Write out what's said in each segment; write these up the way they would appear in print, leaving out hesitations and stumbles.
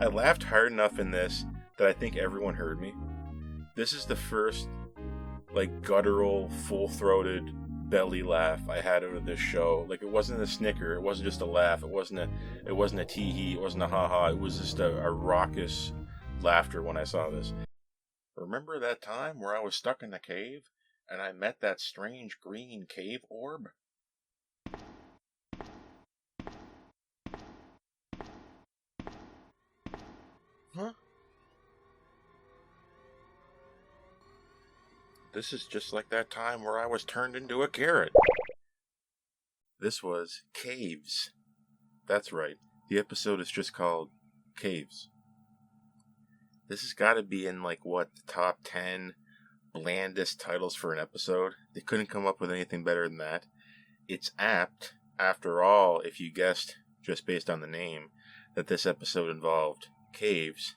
I laughed hard enough in this that I think everyone heard me. This is the first, like, guttural, full-throated belly laugh I had out of this show. Like, it wasn't a snicker, it wasn't just a laugh, it wasn't a tee-hee, it wasn't a ha-ha, it was just a raucous laughter when I saw this. Remember that time where I was stuck in the cave and I met that strange green cave orb? Huh? This is just like that time where I was turned into a carrot. This was Caves. That's right. The episode is just called Caves. This has got to be in, like, what, the top 10 blandest titles for an episode? They couldn't come up with anything better than that. It's apt, after all, if you guessed, just based on the name, that this episode involved caves,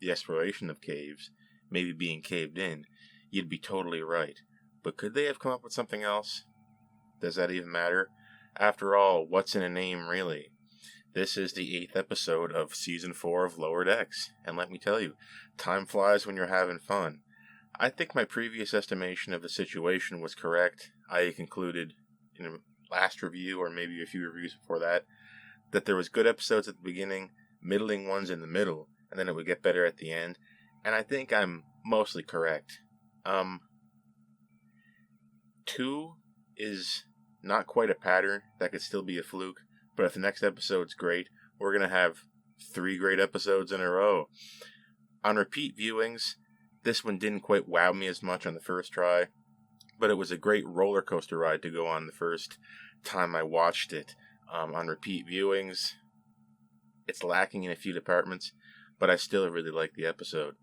the exploration of caves, maybe being caved in. You'd be totally right. But could they have come up with something else? Does that even matter? After all, what's in a name, really? This is the 8th episode of Season 4 of Lower Decks, and let me tell you, time flies when you're having fun. I think my previous estimation of the situation was correct. I concluded in a last review, or maybe a few reviews before that there was good episodes at the beginning, middling ones in the middle, and then it would get better at the end, and I think I'm mostly correct. 2 is not quite a pattern. That could still be a fluke. But if the next episode's great, we're going to have 3 great episodes in a row. On repeat viewings, this one didn't quite wow me as much on the first try, but it was a great roller coaster ride to go on the first time I watched it. On repeat viewings, it's lacking in a few departments, but I still really like the episode.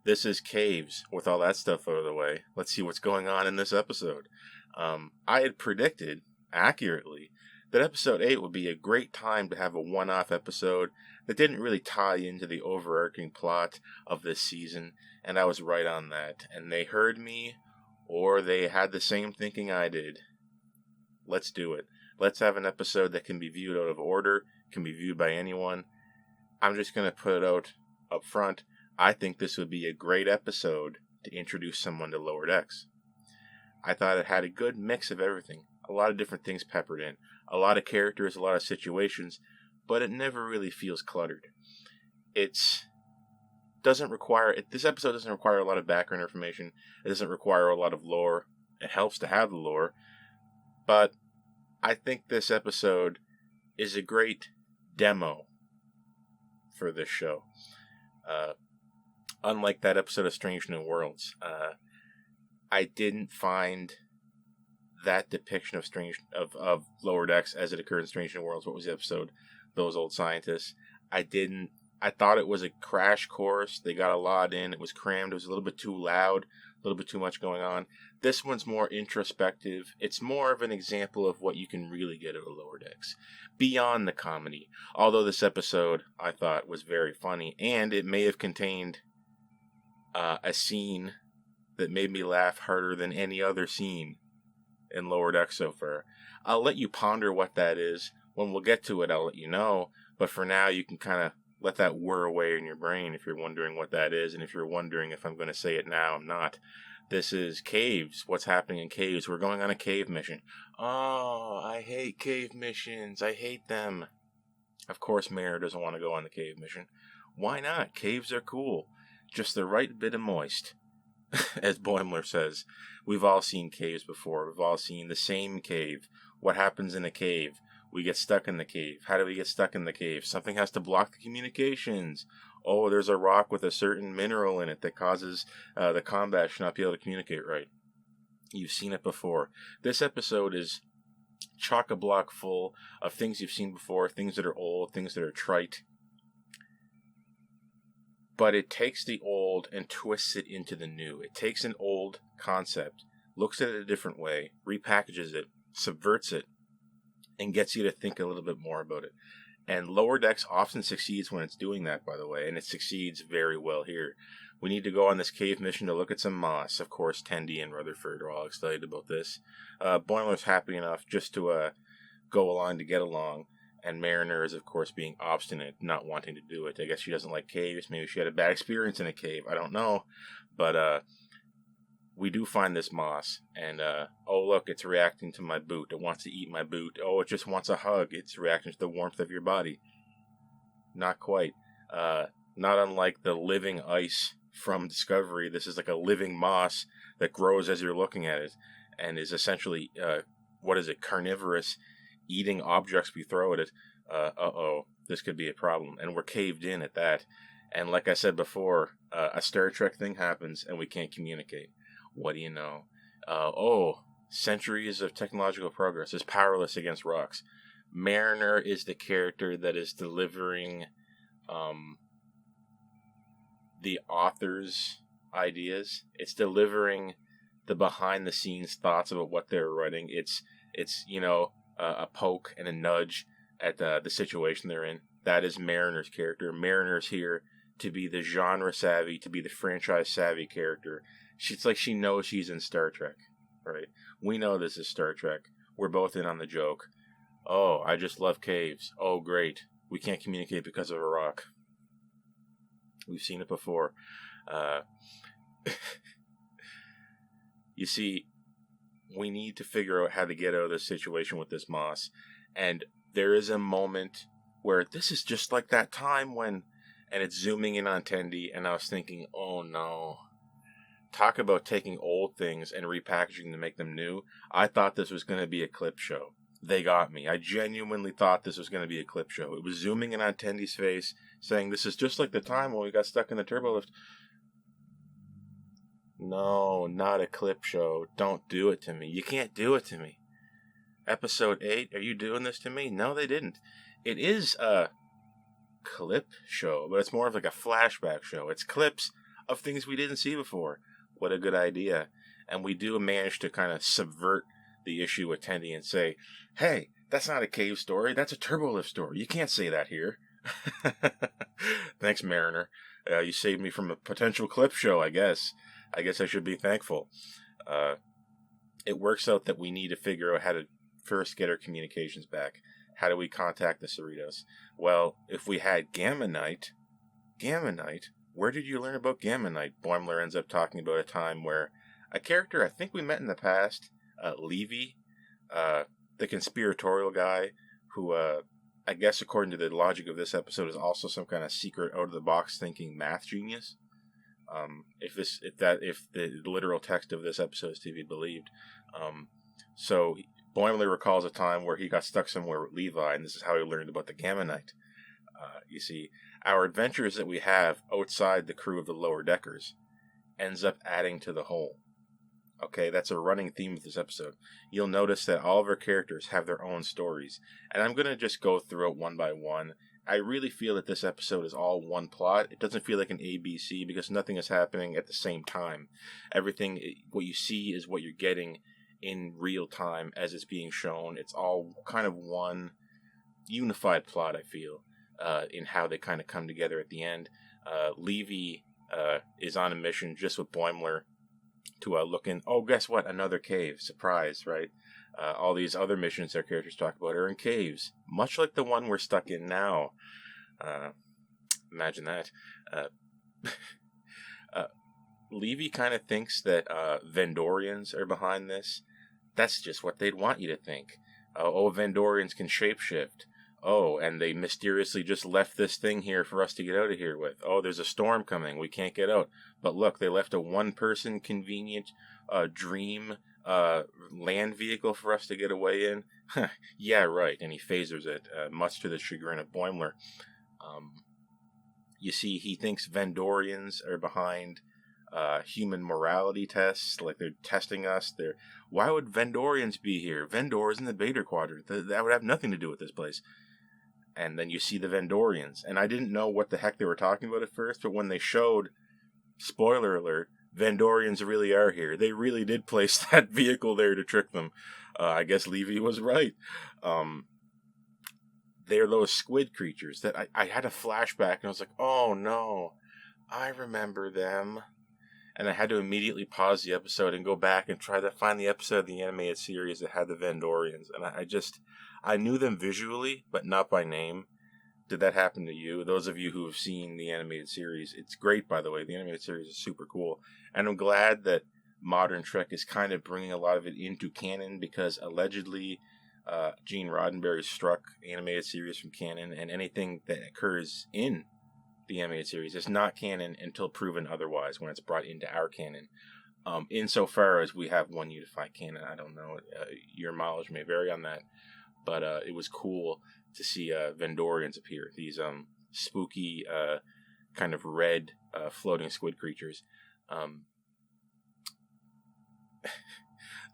This is Caves. With all that stuff out of the way, let's see what's going on in this episode. I had predicted, accurately, that episode 8 would be a great time to have a one-off episode that didn't really tie into the overarching plot of this season, and I was right on that. And they heard me, or they had the same thinking I did. Let's do it. Let's have an episode that can be viewed out of order, can be viewed by anyone. I'm just going to put it out up front. I think this would be a great episode to introduce someone to Lower Decks. I thought it had a good mix of everything. A lot of different things peppered in. A lot of characters, a lot of situations, but it never really feels cluttered. This episode doesn't require a lot of background information. It doesn't require a lot of lore. It helps to have the lore. But I think this episode is a great demo for this show. Unlike that episode of Strange New Worlds, I didn't find that depiction of Lower Decks as it occurred in Strange New Worlds. What was the episode? Those Old Scientists. I thought it was a crash course. They got a lot in. It was crammed. It was a little bit too loud. A little bit too much going on. This one's more introspective. It's more of an example of what you can really get out of Lower Decks, beyond the comedy. Although this episode, I thought, was very funny, and it may have contained a scene that made me laugh harder than any other scene in Lower Decks so far. I'll let you ponder what that is. When we'll get to it, I'll let you know. But for now, you can kind of let that whir away in your brain if you're wondering what that is. And if you're wondering if I'm going to say it now, I'm not. This is Caves. What's happening in Caves? We're going on a cave mission. Oh, I hate cave missions. I hate them. Of course, Mayor doesn't want to go on the cave mission. Why not? Caves are cool. Just the right bit of moist. As Boimler says, we've all seen caves before. We've all seen the same cave. What happens in a cave? We get stuck in the cave. How do we get stuck in the cave? Something has to block the communications. Oh, there's a rock with a certain mineral in it that causes the combat to not be able to communicate right. You've seen it before. This episode is chock-a-block full of things you've seen before, things that are old, things that are trite. But it takes the old and twists it into the new. It takes an old concept, looks at it a different way, repackages it, subverts it, and gets you to think a little bit more about it. And Lower Decks often succeeds when it's doing that, by the way, and it succeeds very well here. We need to go on this cave mission to look at some moss. Of course, Tendi and Rutherford are all excited about this. Boimler's happy enough just to go along to get along. And Mariner is, of course, being obstinate, not wanting to do it. I guess she doesn't like caves. Maybe she had a bad experience in a cave. I don't know. But we do find this moss. And, oh, look, it's reacting to my boot. It wants to eat my boot. Oh, it just wants a hug. It's reacting to the warmth of your body. Not quite. Not unlike the living ice from Discovery. This is like a living moss that grows as you're looking at it. And is essentially, carnivorous, eating objects we throw at it. This could be a problem. And we're caved in at that. And like I said before, a Star Trek thing happens and we can't communicate. What do you know? Centuries of technological progress is powerless against rocks. Mariner is the character that is delivering the author's ideas. It's delivering the behind-the-scenes thoughts about what they're writing. It's a poke and a nudge at the situation they're in. That is Mariner's character. Mariner's here to be the genre-savvy, to be the franchise-savvy character. It's like she knows she's in Star Trek, right? We know this is Star Trek. We're both in on the joke. Oh, I just love caves. Oh, great. We can't communicate because of a rock. We've seen it before. You see, we need to figure out how to get out of this situation with this moss. And there is a moment where this is just like that time when, and it's zooming in on Tendi, and I was thinking, oh no. Talk about taking old things and repackaging to make them new. I thought this was going to be a clip show. They got me. I genuinely thought this was going to be a clip show. It was zooming in on Tendi's face, saying, this is just like the time when we got stuck in the turbo lift. No, not a clip show. Don't do it to me. You can't do it to me. Episode 8, are you doing this to me? No, they didn't. It is a clip show, but it's more of like a flashback show. It's clips of things we didn't see before. What a good idea. And we do manage to kind of subvert the issue with Tendi and say, hey, that's not a cave story. That's a turbolift story. You can't say that here. Thanks, Mariner. You saved me from a potential clip show, I guess. I guess I should be thankful. It works out that we need to figure out how to first get our communications back. How do we contact the Cerritos? Well, if we had Gammanite, where did you learn about Gammanite? Boimler ends up talking about a time where a character I think we met in the past, Levy, the conspiratorial guy, who I guess according to the logic of this episode is also some kind of secret out-of-the-box thinking math genius. If the literal text of this episode is to be believed. So Boimler recalls a time where he got stuck somewhere with Levi, and this is how he learned about the Gammanite. You see, our adventures that we have outside the crew of the lower deckers ends up adding to the whole. Okay, that's a running theme of this episode. You'll notice that all of our characters have their own stories, and I'm going to just go through it one by one. I really feel that this episode is all one plot. It doesn't feel like an ABC because nothing is happening at the same time. Everything, what you see is what you're getting in real time as it's being shown. It's all kind of one unified plot, I feel, in how they kind of come together at the end. Levy is on a mission just with Boimler to look in. Oh, guess what? Another cave. Surprise, right? All these other missions their characters talk about are in caves, much like the one we're stuck in now. Imagine that. Levy kind of thinks that Vendorians are behind this. That's just what they'd want you to think. Vendorians can shapeshift. Oh, and they mysteriously just left this thing here for us to get out of here with. Oh, there's a storm coming. We can't get out. But look, they left a one-person convenient dream land vehicle for us to get away in. Yeah, right. And he phasers it, much to the chagrin of Boimler. You see, he thinks Vendorians are behind human morality tests, like they're testing us. Why would Vendorians be here? Vendor is in the Beta Quadrant. That would have nothing to do with this place. And then you see the Vendorians. And I didn't know what the heck they were talking about at first, but when they showed, spoiler alert, Vendorians really are here. They really did place that vehicle there to trick them. I guess Levy was right. They're those squid creatures that I had a flashback and I was like, oh no, I remember them. And I had to immediately pause the episode and go back and try to find the episode of the animated series that had the Vendorians. And I knew them visually, but not by name. Did that happen to you? Those of you who have seen the animated series, it's great, by the way. The animated series is super cool. And I'm glad that modern Trek is kind of bringing a lot of it into canon, because allegedly Gene Roddenberry struck animated series from canon, and anything that occurs in the animated series is not canon until proven otherwise, when it's brought into our canon. Insofar as we have one unified canon, I don't know. Your mileage may vary on that. But it was cool to see Vendorians appear. These spooky, kind of red floating squid creatures.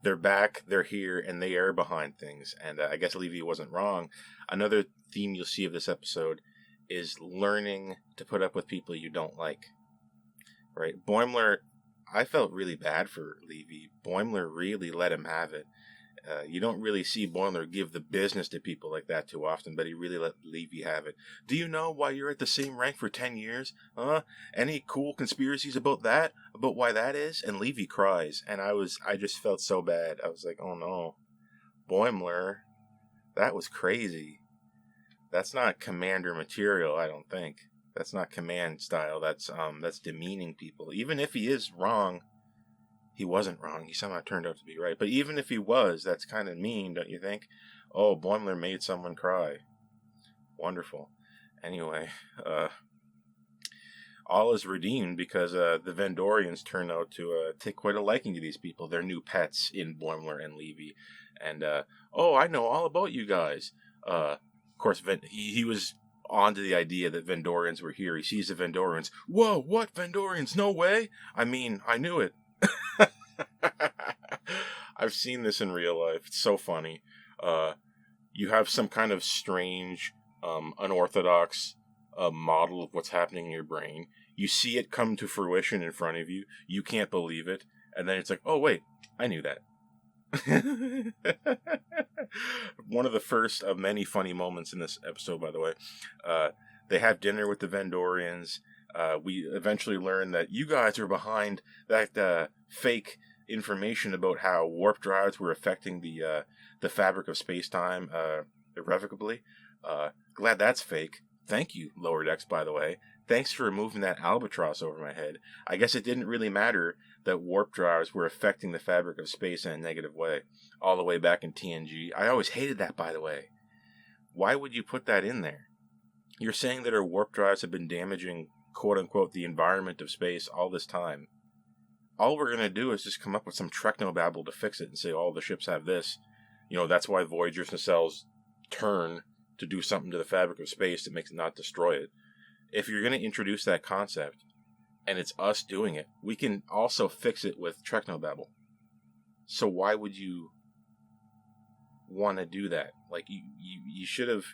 They're back, they're here, and they are behind things. And I guess Levy wasn't wrong. Another theme you'll see of this episode is learning to put up with people you don't like. Right? Boimler, I felt really bad for Levy. Boimler really let him have it. You don't really see Boimler give the business to people like that too often, but he really let Levy have it. Do you know why you're at the same rank for 10 years? Any cool conspiracies about that? About why that is? And Levy cries, and I just felt so bad. I was like, oh no. Boimler, that was crazy. That's not commander material, I don't think. That's not command style. That's demeaning people. Even if he is wrong, he wasn't wrong. He somehow turned out to be right. But even if he was, that's kind of mean, don't you think? Oh, Boimler made someone cry. Wonderful. Anyway, all is redeemed because the Vendorians turn out to take quite a liking to these people. They're new pets in Boimler and Levy. And, oh, I know all about you guys. Of course, he was on to the idea that Vendorians were here. He sees the Vendorians. Whoa, what? Vendorians? No way. I mean, I knew it. I've seen this in real life. It's so funny. You have some kind of strange, unorthodox model of what's happening in your brain. You see it come to fruition in front of you. You can't believe it. And then it's like, oh, wait, I knew that. One of the first of many funny moments in this episode, by the way. They have dinner with the Vendorians. We eventually learn that you guys are behind that fake information about how warp drives were affecting the fabric of space-time irrevocably. Glad that's fake. Thank you, Lower Decks, by the way. Thanks for removing that albatross over my head. I guess it didn't really matter that warp drives were affecting the fabric of space in a negative way, all the way back in TNG. I always hated that, by the way. Why would you put that in there? You're saying that our warp drives have been damaging, quote-unquote, the environment of space all this time. All we're going to do is just come up with some technobabble to fix it and say, oh, the ships have this. You know, that's why Voyager's nacelles turn to do something to the fabric of space that makes it not destroy it. If you're going to introduce that concept, and it's us doing it, we can also fix it with technobabble. So why would you want to do that? Like, you should have,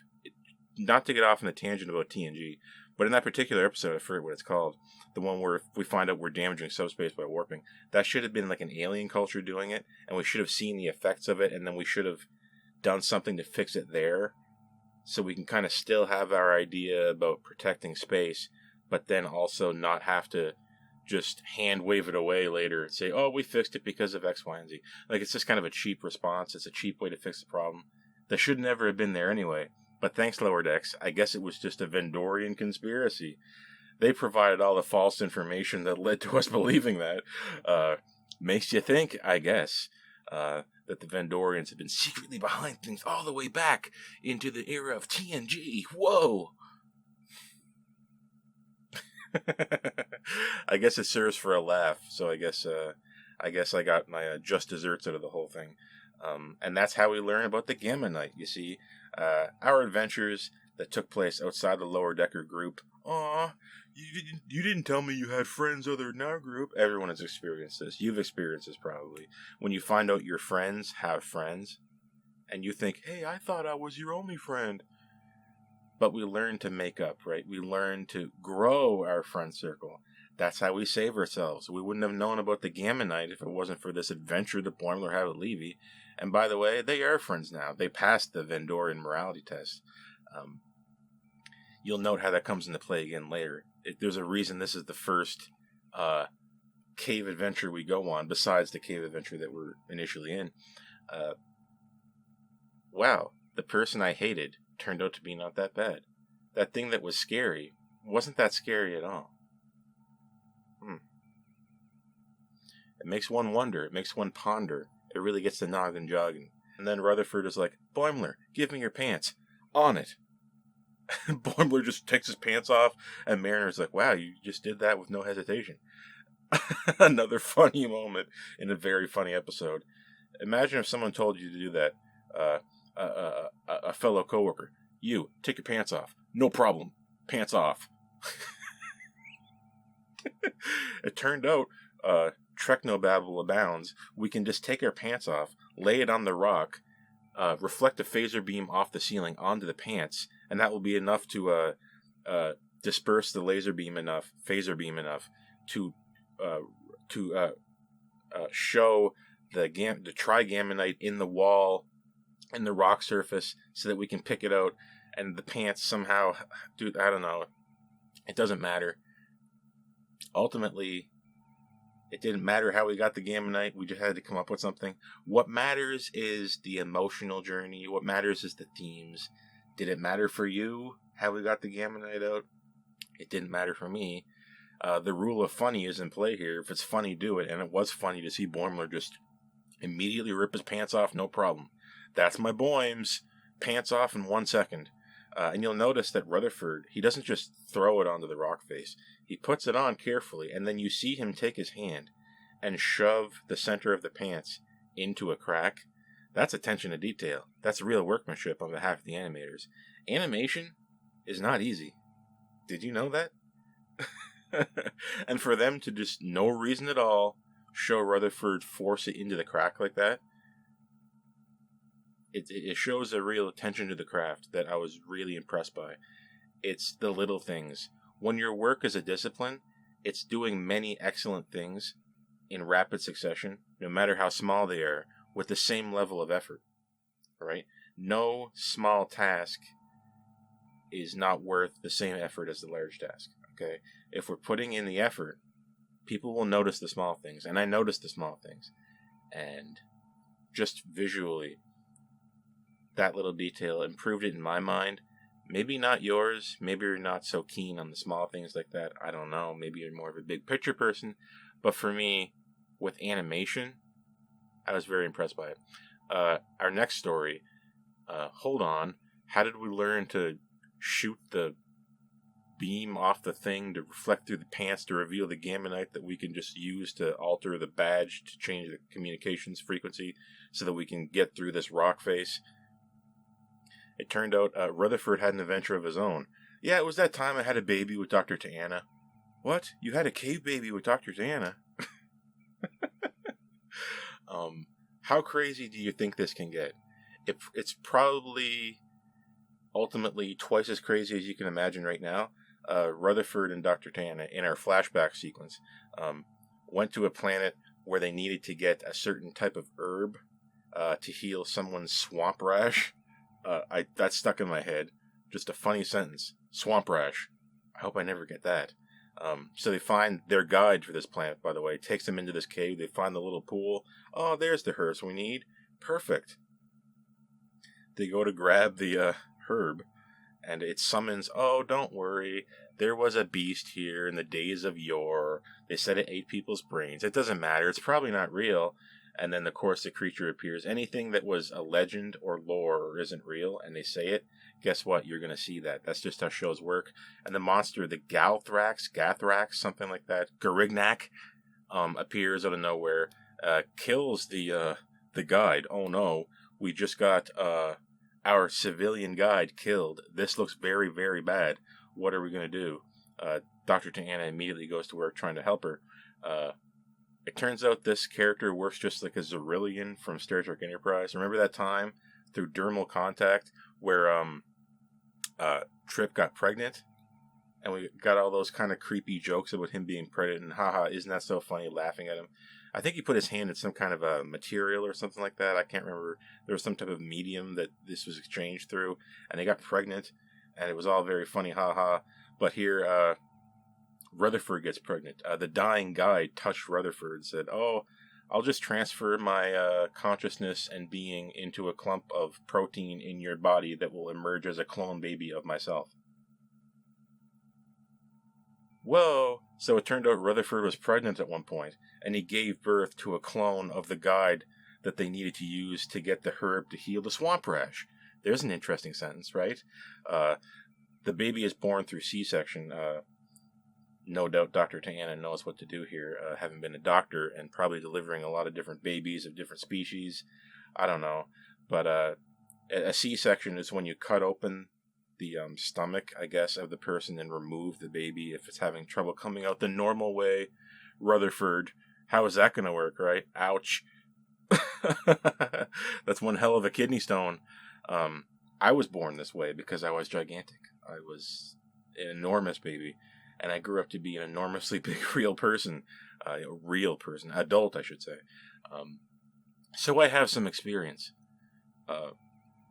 not to get off on a tangent about TNG, but in that particular episode, I forget what it's called, the one where we find out we're damaging subspace by warping, that should have been like an alien culture doing it, and we should have seen the effects of it, and then we should have done something to fix it there, so we can kind of still have our idea about protecting space, but then also not have to just hand wave it away later and say, oh, we fixed it because of X, Y, and Z. Like, it's just kind of a cheap response. It's a cheap way to fix the problem. That should never have been there anyway. But thanks, Lower Decks. I guess it was just a Vendorian conspiracy. They provided all the false information that led to us believing that. Makes you think, I guess, that the Vendorians have been secretly behind things all the way back into the era of TNG. Whoa! I guess it serves for a laugh, so I guess I got my just desserts out of the whole thing. And that's how we learn about the Gammanite, you see. Our adventures that took place outside the Lower Decker group. Aw, you didn't tell me you had friends other than our group. Everyone has experienced this. You've experienced this probably. When you find out your friends have friends, and you think, hey, I thought I was your only friend. But we learn to make up, right? We learn to grow our friend circle. That's how we save ourselves. We wouldn't have known about the Gammanite if it wasn't for this adventure that Boimler had with Levy. And by the way, they are friends now. They passed the Vendorian morality test. You'll note how that comes into play again later. There's a reason this is the first cave adventure we go on, besides the cave adventure that we're initially in. Wow. the person I hated turned out to be not that bad. That thing that was scary wasn't that scary at all. It makes one wonder. It makes one ponder. It really gets the noggin jogging. And then Rutherford is like, Boimler, give me your pants. On it. Boimler just takes his pants off, and Mariner's like, wow, you just did that with no hesitation. Another funny moment in a very funny episode. Imagine if someone told you to do that. A fellow coworker. You, take your pants off. No problem. Pants off. It turned out, Treknobabble abounds. We can just take our pants off, lay it on the rock, reflect a phaser beam off the ceiling onto the pants, and that will be enough to disperse the phaser beam enough to show the TRIGAMMANITE in the wall, in the rock surface, so that we can pick it out, and the pants somehow, dude, I don't know. It doesn't matter. Ultimately, it didn't matter how we got the Gammanite. We just had to come up with something. What matters is the emotional journey. What matters is the themes. Did it matter for you how we got the Gammanite out? It didn't matter for me. The rule of funny is in play here. If it's funny, do it. And it was funny to see Boimler just immediately rip his pants off. No problem. That's my Boims. Pants off in 1 second. And you'll notice that Rutherford, he doesn't just throw it onto the rock face. He puts it on carefully, and then you see him take his hand and shove the center of the pants into a crack. That's attention to detail. That's real workmanship on behalf of the animators. Animation is not easy. Did you know that? And for them to just, no reason at all, show Rutherford force it into the crack like that, it shows a real attention to the craft that I was really impressed by. It's the little things. When your work is a discipline, it's doing many excellent things in rapid succession, no matter how small they are, with the same level of effort. Right? No small task is not worth the same effort as the large task. Okay? If we're putting in the effort, people will notice the small things, and I noticed the small things. And just visually, that little detail improved it in my mind. Maybe not yours. Maybe you're not so keen on the small things like that. I don't know. Maybe you're more of a big picture person. But for me, with animation, I was very impressed by it. Our next story, hold on. How did we learn to shoot the beam off the thing to reflect through the pants to reveal the Gammanite that we can just use to alter the badge to change the communications frequency so that we can get through this rock face? It turned out Rutherford had an adventure of his own. Yeah, it was that time I had a baby with Dr. T'Ana. What? You had a cave baby with Dr. T'Ana? How crazy do you think this can get? It's probably ultimately twice as crazy as you can imagine right now. Rutherford and Dr. T'Ana, in our flashback sequence, went to a planet where they needed to get a certain type of herb to heal someone's swamp rash. That stuck in my head. Just a funny sentence. Swamp rash. I hope I never get that. So they find their guide for this planet, by the way. Takes them into this cave. They find the little pool. Oh, there's the herbs we need. Perfect. They go to grab the herb, and it summons, oh, don't worry. There was a beast here in the days of yore. They said it ate people's brains. It doesn't matter. It's probably not real. And then, of course, the creature appears. Anything that was a legend or lore or isn't real, and they say it, guess what? You're going to see that. That's just how shows work. And the monster, the Gathrax, something like that, Garignac, appears out of nowhere, kills the guide. Oh, no. We just got our civilian guide killed. This looks very, very bad. What are we going to do? Dr. T'Ana immediately goes to work trying to help her. It turns out this character works just like a Zerillion from Star Trek Enterprise. Remember that time through dermal contact where Trip got pregnant? And we got all those kind of creepy jokes about him being pregnant and haha, isn't that so funny, laughing at him. I think he put his hand in some kind of a material or something like that. I can't remember. There was some type of medium that this was exchanged through, and they got pregnant, and it was all very funny, haha. But here, Rutherford gets pregnant. The dying guide touched Rutherford and said, oh, I'll just transfer my consciousness and being into a clump of protein in your body that will emerge as a clone baby of myself. Whoa! So it turned out Rutherford was pregnant at one point, and he gave birth to a clone of the guide that they needed to use to get the herb to heal the swamp rash. There's an interesting sentence, right? The baby is born through C-section. No doubt Dr. Taana knows what to do here, having been a doctor and probably delivering a lot of different babies of different species. I don't know. But a C-section is when you cut open the stomach, I guess, of the person and remove the baby if it's having trouble coming out the normal way. Rutherford, how is that going to work, right? Ouch. That's one hell of a kidney stone. I was born this way because I was gigantic. I was an enormous baby. And I grew up to be an enormously big real person. Adult, I should say. So I have some experience.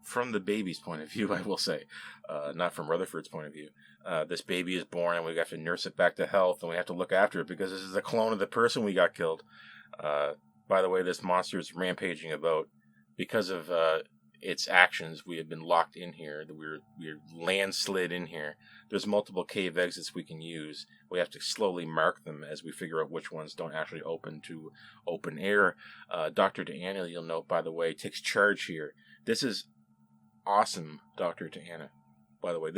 From the baby's point of view, I will say. Not from Rutherford's point of view. This baby is born and we have to nurse it back to health and we have to look after it because this is a clone of the person we got killed. By the way, this monster is rampaging about. Because of its actions, we have been locked in here. We're landslid in here. There's multiple cave exits we can use. We have to slowly mark them as we figure out which ones don't actually open to open air. Dr. Taana, you'll note, by the way, takes charge here. This is awesome, Dr. Taana. By the way,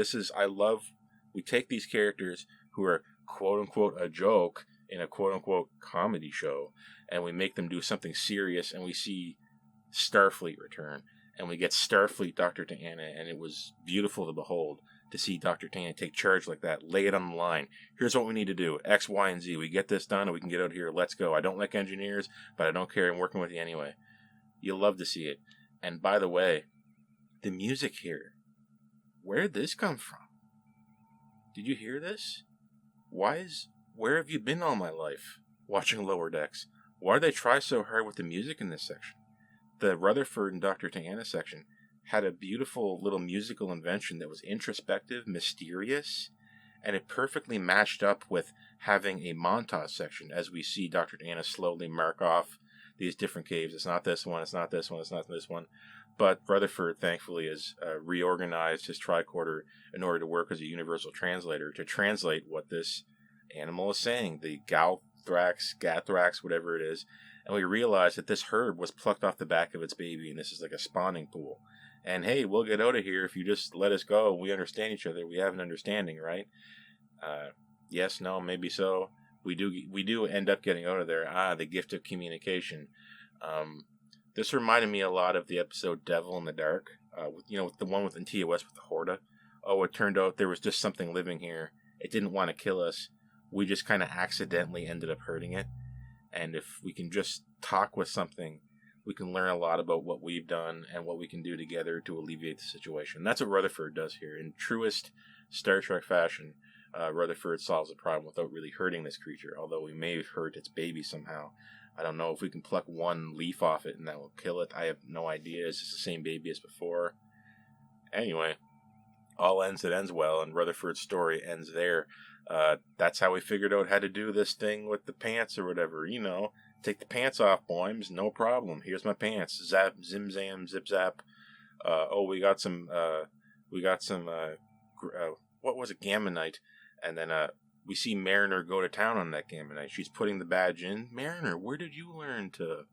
we take these characters who are quote-unquote a joke in a quote-unquote comedy show, and we make them do something serious, and we see Starfleet return. And we get Starfleet Dr. Taana, and it was beautiful to behold to see Dr. Taana take charge like that, lay it on the line. Here's what we need to do, X, Y, and Z. We get this done, and we can get out of here. Let's go. I don't like engineers, but I don't care. I'm working with you anyway. You'll love to see it. And by the way, the music here, where did this come from? Did you hear this? Where have you been all my life? Watching Lower Decks. Why do they try so hard with the music in this section? The Rutherford and Dr. Taana section had a beautiful little musical invention that was introspective, mysterious, and it perfectly matched up with having a montage section as we see Dr. Taana slowly mark off these different caves. It's not this one, it's not this one, it's not this one. But Rutherford, thankfully, has reorganized his tricorder in order to work as a universal translator to translate what this animal is saying, the Gathrax, whatever it is. And we realize that this herb was plucked off the back of its baby, and this is like a spawning pool. And hey, we'll get out of here if you just let us go. We understand each other. We have an understanding, right? Yes, no, maybe so. We do end up getting out of there. The gift of communication. This reminded me a lot of the episode Devil in the Dark. With the one with TOS with the Horda. Oh, it turned out there was just something living here. It didn't want to kill us. We just kind of accidentally ended up hurting it. And if we can just talk with something, we can learn a lot about what we've done and what we can do together to alleviate the situation. That's what Rutherford does here. In truest Star Trek fashion, Rutherford solves the problem without really hurting this creature, although we may hurt its baby somehow. I don't know if we can pluck one leaf off it and that will kill it. I have no idea. Is this the same baby as before? Anyway, all ends, it ends well, and Rutherford's story ends there. That's how we figured out how to do this thing with the pants or whatever. Take the pants off, Boims, no problem. Here's my pants. Zap, zim, zam, zip, zap. We got some, what was it, Gammanite. And then we see Mariner go to town on that Gammanite. She's putting the badge in. Mariner, where did you learn to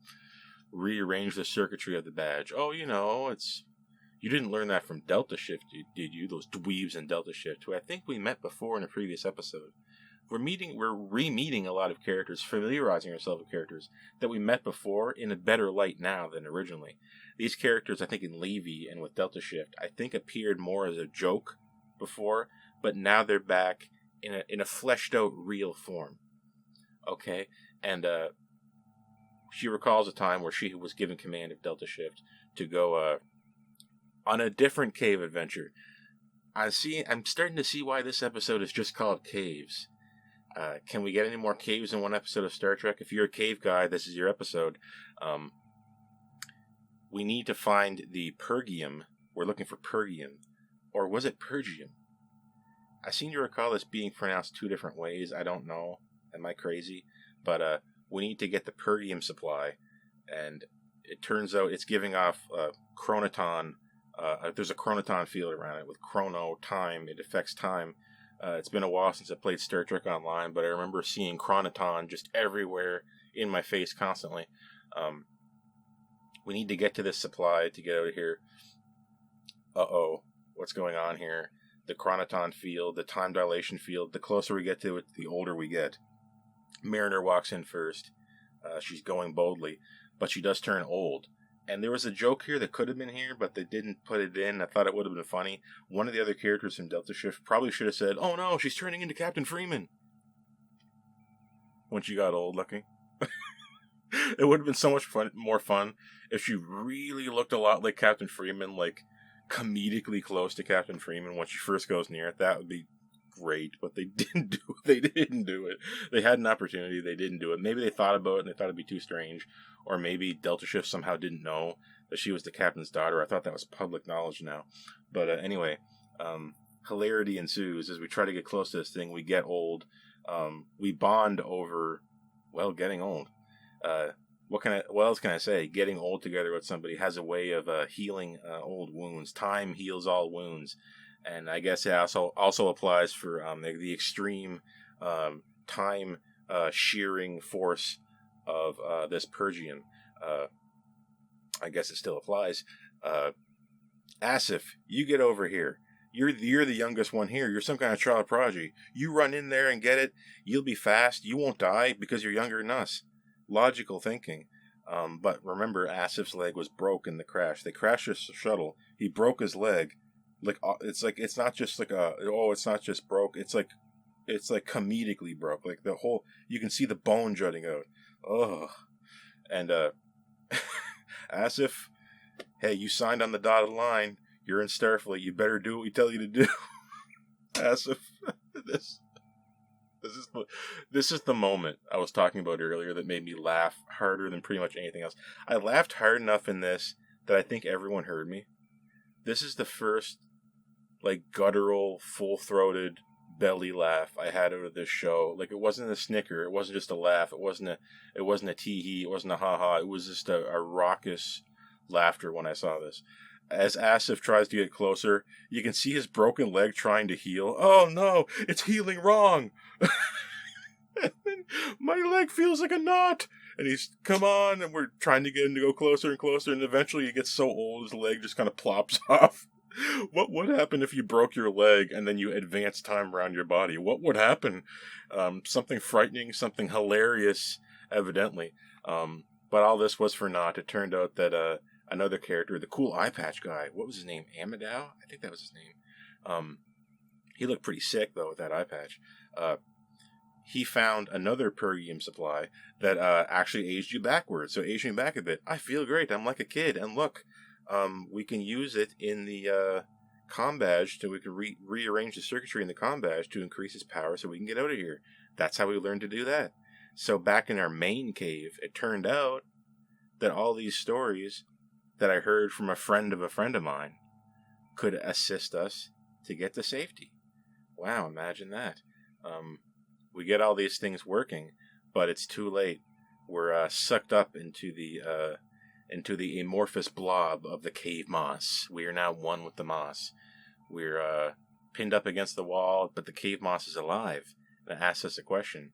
rearrange the circuitry of the badge? Oh, you didn't learn that from Delta Shift, did you? Those dweebs in Delta Shift, who I think we met before in a previous episode. We're re-meeting a lot of characters, familiarizing ourselves with characters that we met before in a better light now than originally. These characters, I think, in Levy and with Delta Shift, I think appeared more as a joke before, but now they're back in a fleshed out real form. Okay? And she recalls a time where she was given command of Delta Shift to go on a different cave adventure. I'm starting to see why this episode is just called Caves. Can we get any more caves in one episode of Star Trek? If you're a cave guy, this is your episode. We need to find the Pergium. We're looking for Pergium. Or was it Pergium? I seem to recall this being pronounced two different ways. I don't know. Am I crazy? But we need to get the Perdium supply, and it turns out it's giving off chronoton. There's a chronoton field around it with chrono, time. It affects time. It's been a while since I played Star Trek Online, but I remember seeing chronoton just everywhere in my face constantly. We need to get to this supply to get out of here. Uh-oh, what's going on here? The chronoton field, the time dilation field, the closer we get to it, the older we get. Mariner walks in first. She's going boldly, but she does turn old. And there was a joke here that could have been here, but they didn't put it in. I thought it would have been funny. One of the other characters from Delta Shift probably should have said, "Oh no, she's turning into Captain Freeman," when she got old looking. It would have been so much more fun if she really looked a lot like Captain Freeman, like comedically close to Captain Freeman when she first goes near it. That would be great, but they didn't do it. They didn't do it. They had an opportunity. They didn't do it. Maybe they thought about it and they thought it'd be too strange, or maybe Delta Shift somehow didn't know that she was the captain's daughter. I thought that was public knowledge now. But anyway, hilarity ensues as we try to get close to this thing. We get old. We bond over, well, getting old. What else can I say? Getting old together with somebody has a way of healing old wounds. Time heals all wounds. And I guess it also applies for the extreme time shearing force of this Pergian. I guess it still applies. Asif, you get over here. You're the youngest one here. You're some kind of child prodigy. You run in there and get it. You'll be fast. You won't die because you're younger than us. Logical thinking. But remember, Asif's leg was broke in the crash. They crashed the shuttle. He broke his leg. It's not just like it's not just broke. It's like comedically broke. Like the whole, you can see the bone jutting out. Ugh. And Asif, hey, you signed on the dotted line. You're in Starfleet. You better do what we tell you to do. Asif, This is the moment I was talking about earlier that made me laugh harder than pretty much anything else. I laughed hard enough in this that I think everyone heard me. This is the first, guttural, full-throated belly laugh I had out of this show. Like, it wasn't a snicker. It wasn't just a laugh. It wasn't a tee-hee. It wasn't a ha-ha. It was just a raucous laughter when I saw this. As Asif tries to get closer, you can see his broken leg trying to heal. Oh no, it's healing wrong. And then my leg feels like a knot. And he's, come on, and we're trying to get him to go closer and closer, and eventually he gets so old his leg just kind of plops off. What would happen if you broke your leg and then you advance time around your body? What would happen? Something frightening, something hilarious, evidently. But all this was for naught. It turned out that another character, the cool eye patch guy, what was his name? Amadou? I think that was his name. He looked pretty sick, though, with that eye patch. He found another Pergium supply that actually aged you backwards. So aged me back a bit. I feel great. I'm like a kid. And look, we can use it in the comm badge, so we can rearrange the circuitry in the comm badge to increase its power so we can get out of here. That's how we learned to do that. So back in our main cave, it turned out that all these stories that I heard from a friend of mine could assist us to get to safety. Wow, imagine that. We get all these things working, but it's too late. We're sucked up into the amorphous blob of the cave moss. We are now one with the moss. We're pinned up against the wall, but the cave moss is alive. And it asks us a question.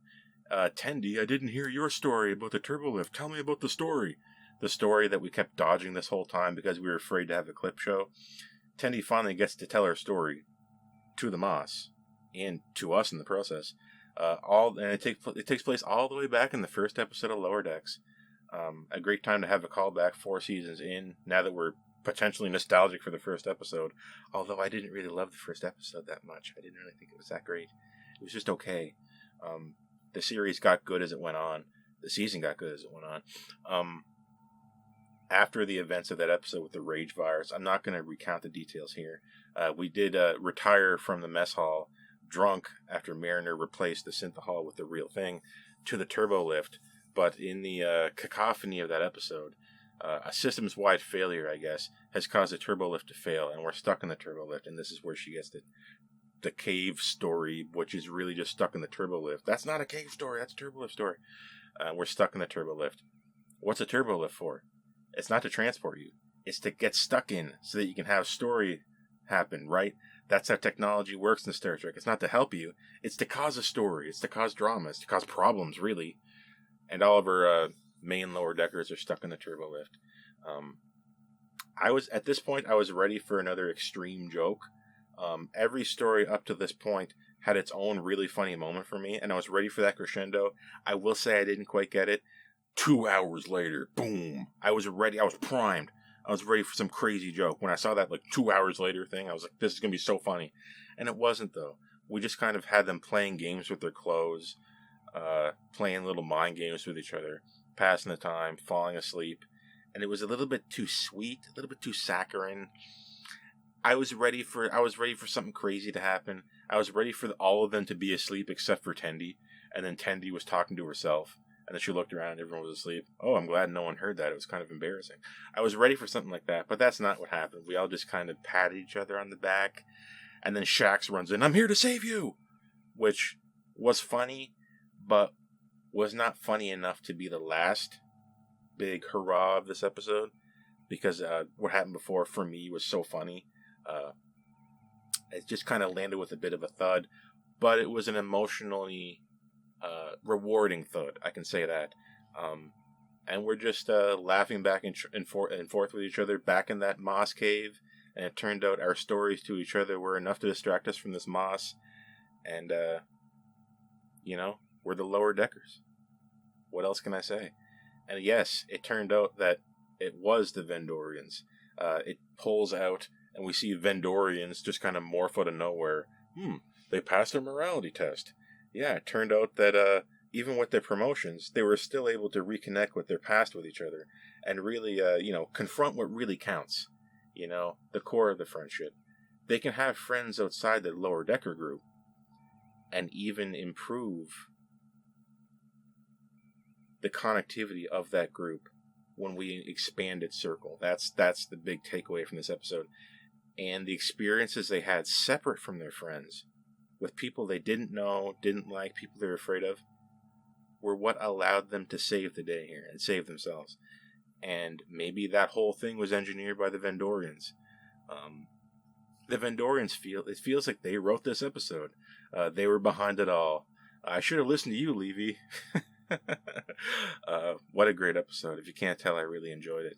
Tendi, I didn't hear your story about the turbolift. Tell me about the story. The story that we kept dodging this whole time because we were afraid to have a clip show. Tendi finally gets to tell her story to the moss and to us in the process. It takes place all the way back in the first episode of Lower Decks. A great time to have a callback 4 seasons in, now that we're potentially nostalgic for the first episode. Although I didn't really love the first episode that much. I didn't really think it was that great. It was just okay. The series got good as it went on. The season got good as it went on. After the events of that episode with the rage virus, I'm not going to recount the details here. We did retire from the mess hall drunk after Mariner replaced the synthahol with the real thing to the turbo lift. But in the cacophony of that episode, a systems-wide failure, I guess, has caused the turbo lift to fail, and we're stuck in the turbo lift, and this is where she gets to the cave story, which is really just stuck in the turbo lift. That's not a cave story. That's a turbo lift story. We're stuck in the turbo lift. What's a turbo lift for? It's not to transport you. It's to get stuck in so that you can have story happen, right? That's how technology works in Star Trek. It's not to help you. It's to cause a story. It's to cause drama. It's to cause problems, really. And all of our main lower deckers are stuck in the turbo lift. At this point, I was ready for another extreme joke. Every story up to this point had its own really funny moment for me, and I was ready for that crescendo. I will say I didn't quite get it. 2 hours later, boom. I was ready. I was primed. I was ready for some crazy joke. When I saw that 2 hours later thing, I was like, this is going to be so funny. And it wasn't, though. We just kind of had them playing games with their clothes, playing little mind games with each other, passing the time, falling asleep. And it was a little bit too sweet, a little bit too saccharine. I was ready for something crazy to happen. I was ready for all of them to be asleep except for Tendi. And then Tendi was talking to herself. And then she looked around and everyone was asleep. Oh, I'm glad no one heard that. It was kind of embarrassing. I was ready for something like that, but that's not what happened. We all just kind of patted each other on the back. And then Shaxs runs in, I'm here to save you! Which was funny, but was not funny enough to be the last big hurrah of this episode. Because what happened before, for me, was so funny. It just kind of landed with a bit of a thud. But it was an emotionally rewarding thud, I can say that. And we're just laughing back and forth with each other back in that moss cave. And it turned out our stories to each other were enough to distract us from this moss. And, we're the lower deckers. What else can I say? And yes, it turned out that it was the Vendorians. It pulls out, and we see Vendorians just kind of morph out of nowhere. They passed their morality test. Yeah, it turned out that even with their promotions, they were still able to reconnect with their past with each other and really, confront what really counts. The core of the friendship. They can have friends outside the lower decker group and even improve the connectivity of that group when we expand its circle. That's the big takeaway from this episode. And the experiences they had separate from their friends, with people they didn't know, didn't like, people they were afraid of, were what allowed them to save the day here and save themselves. And maybe that whole thing was engineered by the Vendorians. The Vendorians feels like they wrote this episode. They were behind it all. I should have listened to you, Levy. What a great episode. If you can't tell, I really enjoyed it.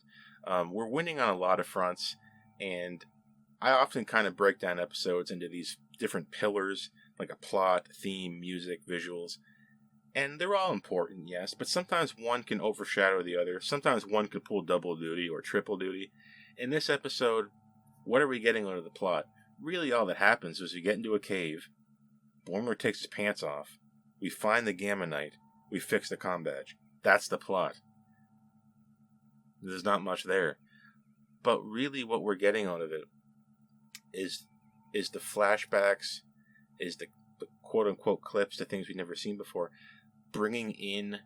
We're winning on a lot of fronts, and I often kind of break down episodes into these different pillars, like a plot, theme, music, visuals. And they're all important, yes, but sometimes one can overshadow the other. Sometimes one could pull double duty or triple duty. In this episode, what are we getting out of the plot? Really all that happens is we get into a cave, Boimler takes his pants off, we find the Gammanite, we fix the comm badge. That's the plot. There's not much there. But really what we're getting out of it is the flashbacks, is the quote-unquote clips, the things we've never seen before, bringing in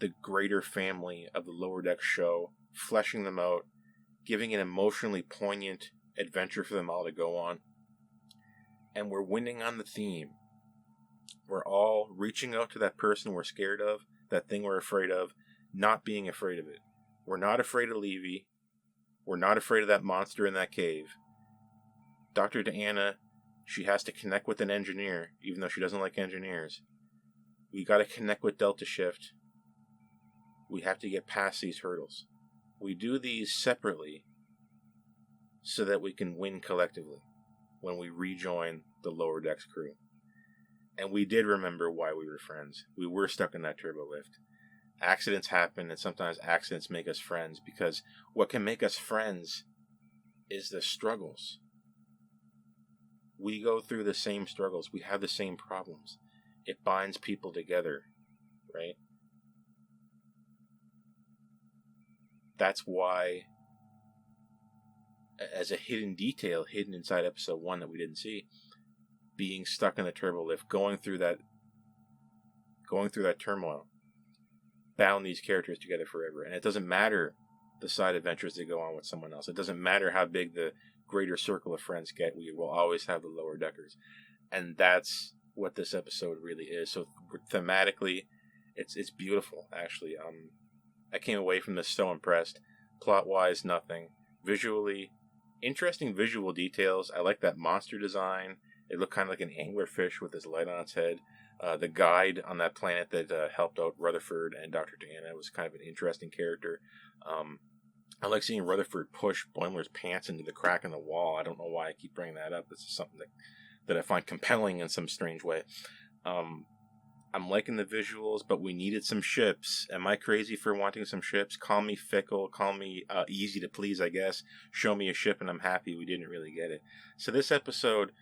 the greater family of the Lower Deck show, fleshing them out, giving an emotionally poignant adventure for them all to go on. And we're winning on the theme. We're all reaching out to that person we're scared of, that thing we're afraid of, not being afraid of it. We're not afraid of Levy. We're not afraid of that monster in that cave. Dr. Deanna, she has to connect with an engineer, even though she doesn't like engineers. We got to connect with Delta Shift. We have to get past these hurdles. We do these separately so that we can win collectively when we rejoin the Lower Decks crew. And we did remember why we were friends. We were stuck in that turbo lift. Accidents happen, and sometimes accidents make us friends, because what can make us friends is the struggles. We go through the same struggles. We have the same problems. It binds people together, right? That's why, as a hidden detail hidden inside episode 1 that we didn't see, being stuck in the turbo lift, going through that turmoil, bound these characters together forever. And it doesn't matter the side adventures they go on with someone else. It doesn't matter how big the greater circle of friends get. We will always have the Lower Deckers. And that's what this episode really is. So thematically, it's beautiful, actually. I came away from this so impressed. Plot-wise, nothing. Visually, interesting visual details. I like that monster design. It looked kind of like an anglerfish with his light on its head. The guide on that planet that helped out Rutherford and Dr. Diana was kind of an interesting character. I like seeing Rutherford push Boimler's pants into the crack in the wall. I don't know why I keep bringing that up. This is something that I find compelling in some strange way. I'm liking the visuals, but we needed some ships. Am I crazy for wanting some ships? Call me fickle, call me easy to please, I guess. Show me a ship and I'm happy we didn't really get it. So this episode,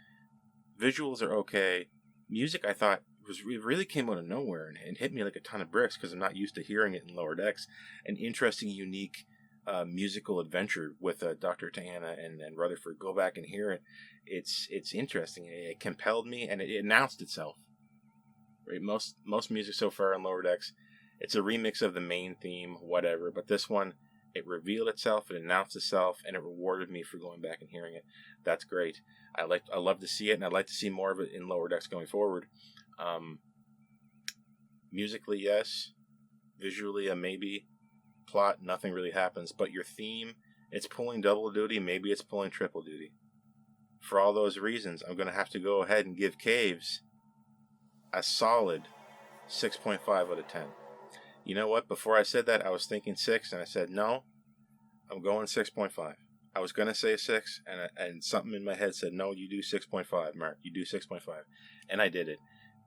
visuals are okay. Music, I thought, really came out of nowhere and hit me like a ton of bricks because I'm not used to hearing it in Lower Decks. An interesting, unique musical adventure with Dr. Diana and Rutherford. Go back and hear it. It's interesting. It compelled me and it announced itself. Right? Most music so far on Lower Decks, it's a remix of the main theme, whatever. But this one, it revealed itself, it announced itself, and it rewarded me for going back and hearing it. That's great. I love to see it, and I'd like to see more of it in Lower Decks going forward. Musically, yes. Visually, a maybe. Plot, nothing really happens. But your theme, it's pulling double duty, maybe it's pulling triple duty. For all those reasons, I'm going to have to go ahead and give Caves a solid 6.5 out of 10. You know what? Before I said that, I was thinking 6, and I said, no, I'm going 6.5. I was going to say 6, and something in my head said, no, you do 6.5, Mark. You do 6.5. And I did it.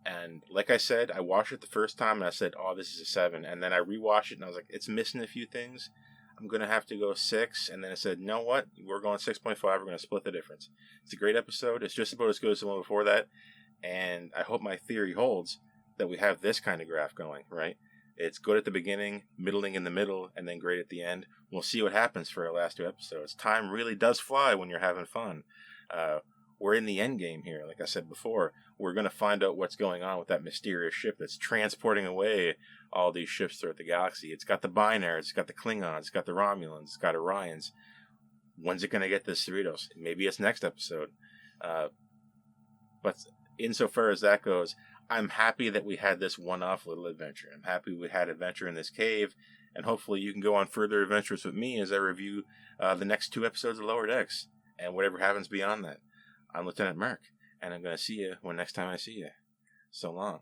And like I said, I watched it the first time, and I said, oh, this is a 7. And then I rewatched it, and I was like, it's missing a few things. I'm going to have to go 6. And then I said, you know what? We're going 6.5. We're going to split the difference. It's a great episode. It's just about as good as the one before that. And I hope my theory holds that we have this kind of graph going, right? It's good at the beginning, middling in the middle, and then great at the end. We'll see what happens for our last 2 episodes. Time really does fly when you're having fun. We're in the end game here, like I said before. We're going to find out what's going on with that mysterious ship that's transporting away all these ships throughout the galaxy. It's got the Boimlers, it's got the Klingons, it's got the Romulans, it's got Orions. When's it going to get the Cerritos? Maybe it's next episode. But insofar as that goes, I'm happy that we had this one-off little adventure. I'm happy we had adventure in this cave, and hopefully you can go on further adventures with me as I review the next 2 episodes of Lower Decks, and whatever happens beyond that. I'm Lieutenant Mark, and I'm going to see you when next time I see you. So long.